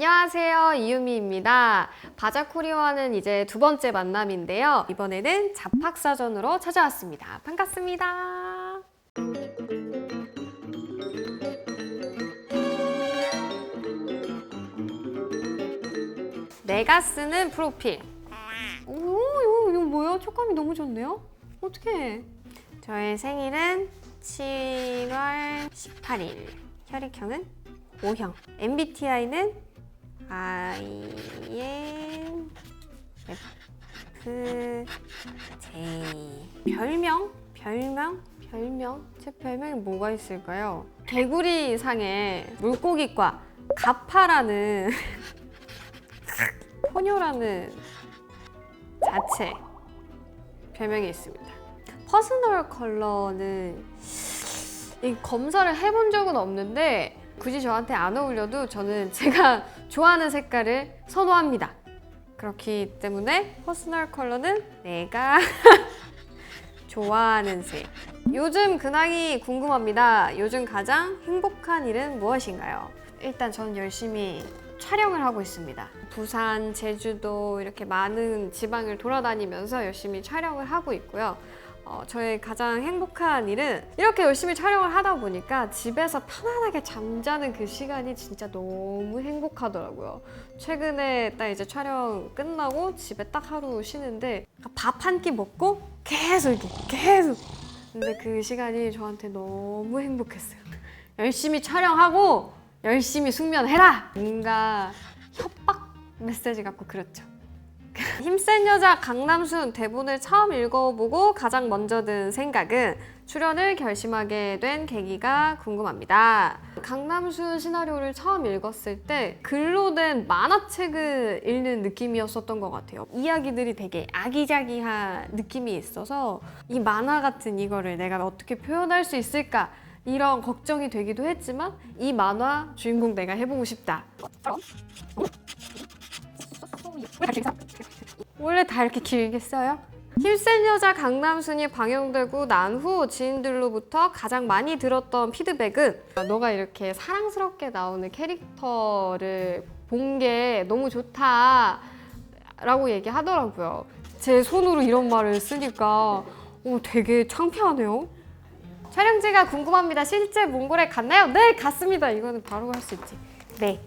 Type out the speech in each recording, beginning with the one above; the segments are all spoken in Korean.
안녕하세요, 이유미입니다. 바자코리와는 이제 두 번째 만남인데요. 이번에는 잡학사전으로 찾아왔습니다. 반갑습니다. 내가 쓰는 프로필. 이거 뭐야? 촉감이 너무 좋네요? 어떡해. 저의 생일은 7월 18일. 혈액형은 O형. MBTI는 INFJ. 별명? 제 별명이 뭐가 있을까요? 개구리 상에 물고기과 가파라는 포뇨라는 자체 별명이 있습니다. 퍼스널 컬러는 이 검사를 해본 적은 없는데 굳이 저한테 안 어울려도 저는 제가 좋아하는 색깔을 선호합니다. 그렇기 때문에 퍼스널 컬러는 내가 좋아하는 색. 요즘 근황이 궁금합니다. 요즘 가장 행복한 일은 무엇인가요? 일단 저는 열심히 촬영을 하고 있습니다. 부산, 제주도 이렇게 많은 지방을 돌아다니면서 열심히 촬영을 하고 있고요. 저의 가장 행복한 일은 이렇게 열심히 촬영을 하다 보니까 집에서 편안하게 잠자는 그 시간이 진짜 너무 행복하더라고요. 최근에 딱 이제 촬영 끝나고 집에 딱 하루 쉬는데 밥 한 끼 먹고 계속. 근데 그 시간이 저한테 너무 행복했어요. 열심히 촬영하고 열심히 숙면해라! 뭔가 협박 메시지 같고 그렇죠. 힘센 여자 강남순 대본을 처음 읽어보고 가장 먼저 든 생각은 출연을 결심하게 된 계기가 궁금합니다. 강남순 시나리오를 처음 읽었을 때 글로 된 만화책을 읽는 느낌이었었던 것 같아요. 이야기들이 되게 아기자기한 느낌이 있어서 이 만화 같은 이거를 내가 어떻게 표현할 수 있을까 이런 걱정이 되기도 했지만 이 만화 주인공 내가 해보고 싶다. 원래 다 이렇게 길게 써요? 힘센 여자 강남순이 방영되고 난 후 지인들로부터 가장 많이 들었던 피드백은 너가 이렇게 사랑스럽게 나오는 캐릭터를 본 게 너무 좋다 라고 얘기하더라고요. 제 손으로 이런 말을 쓰니까 되게 창피하네요. 촬영지가 궁금합니다. 실제 몽골에 갔나요? 네, 갔습니다. 이거는 바로 할 수 있지. 네.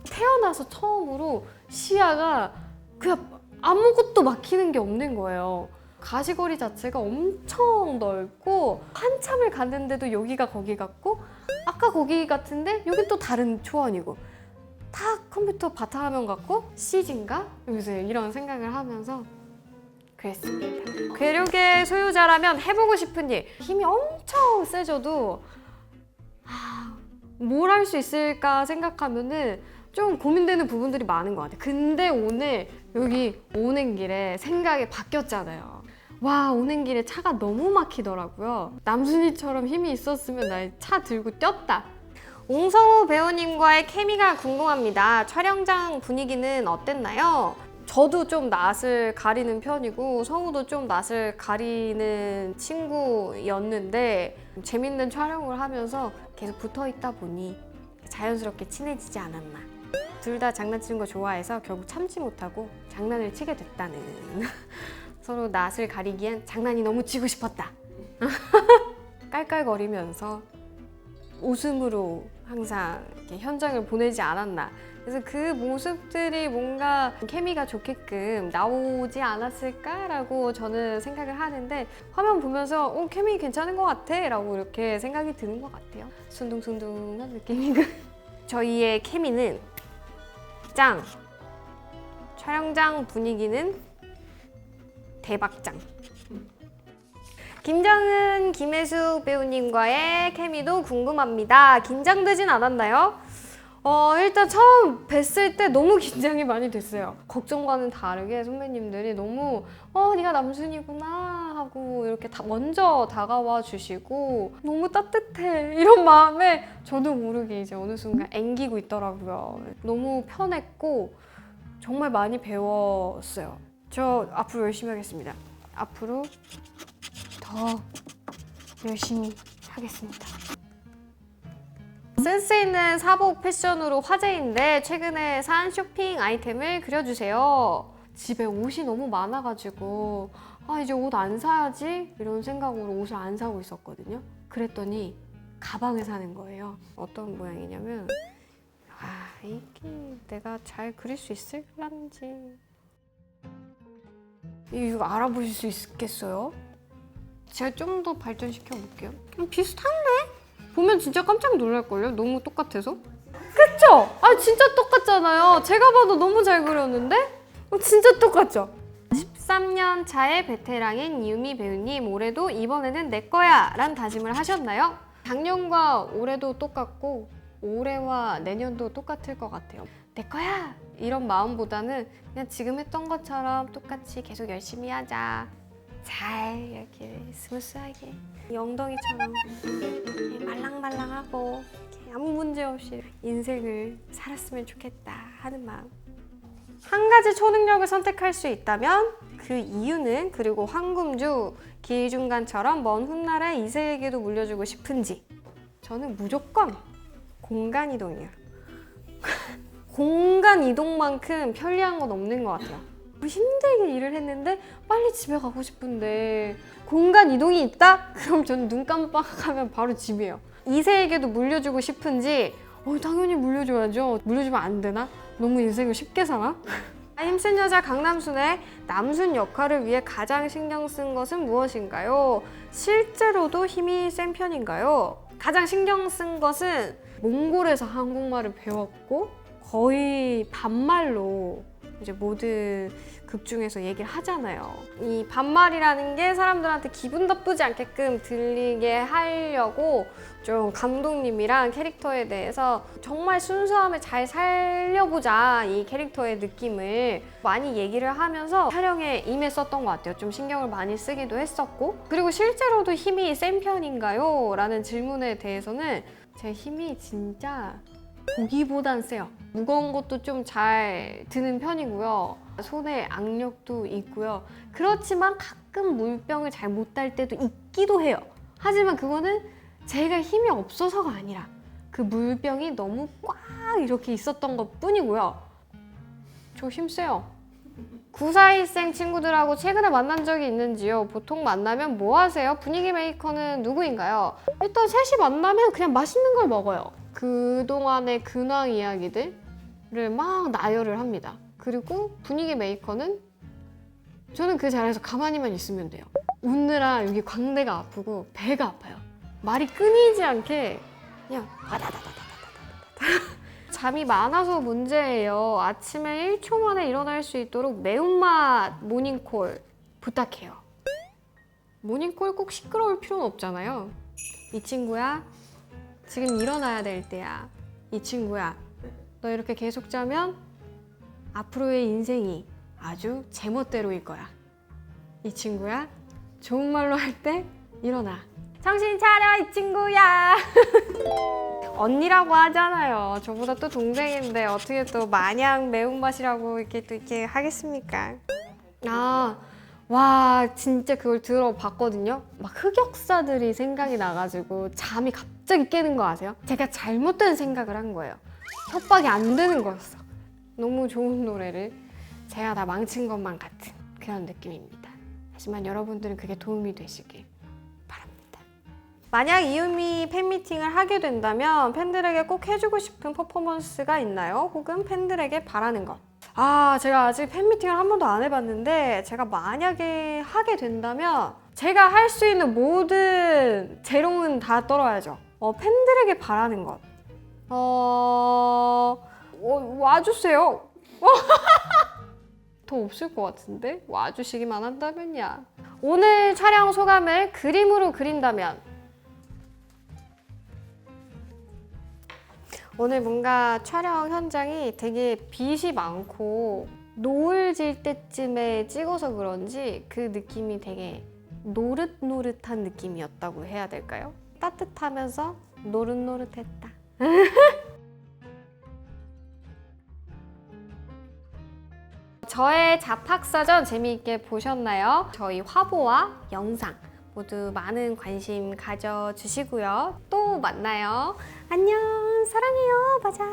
태어나서 처음으로 시야가 그냥 아무것도 막히는 게 없는 거예요. 가시거리 자체가 엄청 넓고 한참을 갔는데도 여기가 거기 같고 아까 거기 같은데 여긴 또 다른 초원이고 다 컴퓨터 바탕화면 같고 CG인가? 여기서 이런 생각을 하면서 그랬습니다. 괴력의 소유자라면 해보고 싶은 일. 힘이 엄청 세져도 뭘 할 수 있을까 생각하면은 좀 고민되는 부분들이 많은 것 같아요. 근데 오늘 여기 오는 길에 생각이 바뀌었잖아요. 와, 오는 길에 차가 너무 막히더라고요. 남순이처럼 힘이 있었으면 나 차 들고 뛰었다. 옹성우 배우님과의 케미가 궁금합니다. 촬영장 분위기는 어땠나요? 저도 좀 낯을 가리는 편이고 성우도 좀 낯을 가리는 친구였는데 재밌는 촬영을 하면서 계속 붙어있다 보니 자연스럽게 친해지지 않았나. 둘 다 장난치는 거 좋아해서 결국 참지 못하고 장난을 치게 됐다는. 서로 낯을 가리기엔 장난이 너무 치고 싶었다. 깔깔거리면서 웃음으로 항상 이렇게 현장을 보내지 않았나. 그래서 그 모습들이 뭔가 케미가 좋게끔 나오지 않았을까라고 저는 생각을 하는데 화면 보면서 케미 괜찮은 것 같아 라고 이렇게 생각이 드는 것 같아요. 순둥순둥한 느낌이고 저희의 케미는 짱! 촬영장 분위기는 대박짱! 김정은, 김혜숙 배우님과의 케미도 궁금합니다. 긴장되진 않았나요? 일단 처음 뵀을 때 너무 긴장이 많이 됐어요. 걱정과는 다르게 선배님들이 너무 네가 남순이구나 하고 이렇게 먼저 다가와 주시고 너무 따뜻해 이런 마음에 저도 모르게 이제 어느 순간 앵기고 있더라고요. 너무 편했고 정말 많이 배웠어요. 저 앞으로 열심히 하겠습니다. 앞으로 더 열심히 하겠습니다. 센스 있는 사복 패션으로 화제인데 최근에 산 쇼핑 아이템을 그려주세요. 집에 옷이 너무 많아가지고 이제 옷 안 사야지 이런 생각으로 옷을 안 사고 있었거든요. 그랬더니 가방을 사는 거예요. 어떤 모양이냐면 이게 내가 잘 그릴 수 있을란지 이거 알아보실 수 있겠어요? 제가 좀 더 발전시켜 볼게요. 비슷한데? 보면 진짜 깜짝 놀랄걸요? 너무 똑같아서. 그쵸? 진짜 똑같잖아요. 제가 봐도 너무 잘 그렸는데? 진짜 똑같죠? 13년 차의 베테랑인 유미 배우님, 올해도 이번에는 내 거야! 란 다짐을 하셨나요? 작년과 올해도 똑같고 올해와 내년도 똑같을 것 같아요. 내 거야! 이런 마음보다는 그냥 지금 했던 것처럼 똑같이 계속 열심히 하자. 잘 이렇게 스무스하게 엉덩이처럼 말랑말랑하고 이렇게 아무 문제 없이 인생을 살았으면 좋겠다 하는 마음. 한 가지 초능력을 선택할 수 있다면 그 이유는, 그리고 황금주, 기중간처럼 먼 훗날에 이세에게도 물려주고 싶은지. 저는 무조건 공간 이동이에요. 공간 이동만큼 편리한 건 없는 것 같아요. 힘들게 일을 했는데 빨리 집에 가고 싶은데 공간 이동이 있다? 그럼 저는 눈 깜빡하면 바로 집이에요. 이세에게도 물려주고 싶은지, 당연히 물려줘야죠. 물려주면 안 되나? 너무 인생을 쉽게 사나? 힘센 여자 강남순의 남순 역할을 위해 가장 신경 쓴 것은 무엇인가요? 실제로도 힘이 센 편인가요? 가장 신경 쓴 것은 몽골에서 한국말을 배웠고 거의 반말로 이제 모든 극 중에서 얘기를 하잖아요. 이 반말이라는 게 사람들한테 기분 나쁘지 않게끔 들리게 하려고 좀 감독님이랑 캐릭터에 대해서 정말 순수함을 잘 살려보자, 이 캐릭터의 느낌을 많이 얘기를 하면서 촬영에 임했었던 것 같아요. 좀 신경을 많이 쓰기도 했었고. 그리고 실제로도 힘이 센 편인가요? 라는 질문에 대해서는 제 힘이 진짜 보기보단 세요. 무거운 것도 좀 잘 드는 편이고요. 손에 악력도 있고요. 그렇지만 가끔 물병을 잘 못 달 때도 있기도 해요. 하지만 그거는 제가 힘이 없어서가 아니라 그 물병이 너무 꽉 이렇게 있었던 것 뿐이고요. 저 힘세요. 941생 친구들하고 최근에 만난 적이 있는지요? 보통 만나면 뭐 하세요? 분위기 메이커는 누구인가요? 일단 셋이 만나면 그냥 맛있는 걸 먹어요. 그동안의 근황 이야기들을 막 나열을 합니다. 그리고 분위기 메이커는 저는 그 자리에서 가만히만 있으면 돼요. 웃느라 여기 광대가 아프고 배가 아파요. 말이 끊이지 않게 그냥 잠이 많아서 문제예요. 아침에 1초 만에 일어날 수 있도록 매운맛 모닝콜 부탁해요. 모닝콜 꼭 시끄러울 필요는 없잖아요. 이 친구야, 지금 일어나야 될 때야. 이 친구야, 너 이렇게 계속 자면 앞으로의 인생이 아주 제멋대로일 거야. 이 친구야, 좋은 말로 할 때 일어나. 정신 차려, 이 친구야. 언니라고 하잖아요. 저보다 또 동생인데 어떻게 또 마냥 매운맛이라고 이렇게 또 이렇게 하겠습니까? 와, 진짜 그걸 들어봤거든요. 막 흑역사들이 생각이 나가지고 잠이 갑자기 깨는 거 아세요? 제가 잘못된 생각을 한 거예요. 협박이 안 되는 거였어. 너무 좋은 노래를 제가 다 망친 것만 같은 그런 느낌입니다. 하지만 여러분들은 그게 도움이 되시길 바랍니다. 만약 이유미 팬미팅을 하게 된다면 팬들에게 꼭 해주고 싶은 퍼포먼스가 있나요? 혹은 팬들에게 바라는 것. 제가 아직 팬미팅을 한 번도 안 해봤는데 제가 만약에 하게 된다면 제가 할 수 있는 모든 재롱은 다 떨어야죠. 팬들에게 바라는 것. 와주세요. 더 없을 것 같은데? 와주시기만 한다면야. 오늘 촬영 소감을 그림으로 그린다면? 오늘 뭔가 촬영 현장이 되게 빛이 많고 노을 질 때쯤에 찍어서 그런지 그 느낌이 되게 노릇노릇한 느낌이었다고 해야 될까요? 따뜻하면서 노릇노릇했다. 저의 잡학사전 재미있게 보셨나요? 저희 화보와 영상 모두 많은 관심 가져주시고요. 또 만나요. 안녕. 사랑해요. 맞아.